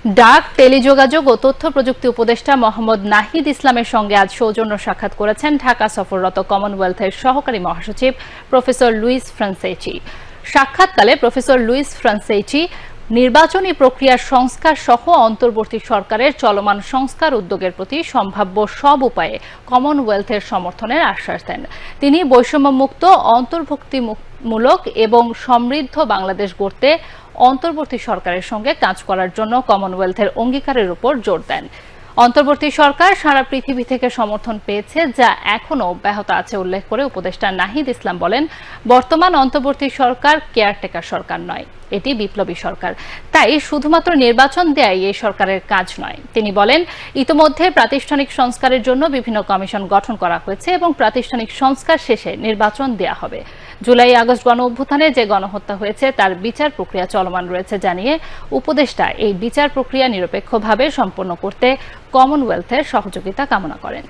ডাক, টেলিযোগাযোগ ও তথ্য প্রযুক্তি উপদেষ্টা মোহাম্মদ নাহিদ ইসলামের সঙ্গে আজ সৌজন্য সাক্ষাৎ করেছেন ঢাকা সফররত কমনওয়েলথের সহকারী মহাসচিব প্রফেসর লুইস ফ্রান্সেইচি। সাক্ষাৎকালে প্রফেসর লুইস ফ্রান্সেইচি নির্বাচনী প্রক্রিয়ার সংস্কার সহ অন্তর্বর্তী সরকারের চলমান সংস্কার উদ্যোগের প্রতি সম্ভাব্য সব উপায়ে কমনওয়েলথের সমর্থনের আশ্বাস দেন। তিনি বৈষম্যমুক্ত, অন্তর্ভুক্তিমূলক এবং সমৃদ্ধ বাংলাদেশ গড়তে অন্তর্বর্তী সরকারের সঙ্গে কাজ করার জন্য কমনওয়েলথের অঙ্গীকারের উপর জোর দেন। অন্তর্বর্তী সরকার সারা পৃথিবী থেকে সমর্থন পেয়েছে, যা এখনো অব্যাহত আছে উল্লেখ করে উপদেষ্টা নাহিদ ইসলাম বলেন, বর্তমান অন্তর্বর্তী সরকার কেয়ারটেকার সরকার নয়, এটি বিপ্লবী সরকার। তাই শুধুমাত্র নির্বাচন দেয়াই এই সরকারের কাজ নয়। তিনি বলেন, ইতোমধ্যে প্রাতিষ্ঠানিক সংস্কারের জন্য বিভিন্ন কমিশন গঠন করা হয়েছে এবং প্রাতিষ্ঠানিক সংস্কার শেষে নির্বাচন দেয়া হবে। জুলাই আগস্ট গণ অভ্যুত্থানে যে গণহত্যা হয়েছে তার বিচার প্রক্রিয়া চলমান রয়েছে জানিয়ে উপদেষ্টা এই বিচার প্রক্রিয়া নিরপেক্ষভাবে সম্পন্ন করতে কমনওয়েলথের সহযোগিতা কামনা করেন।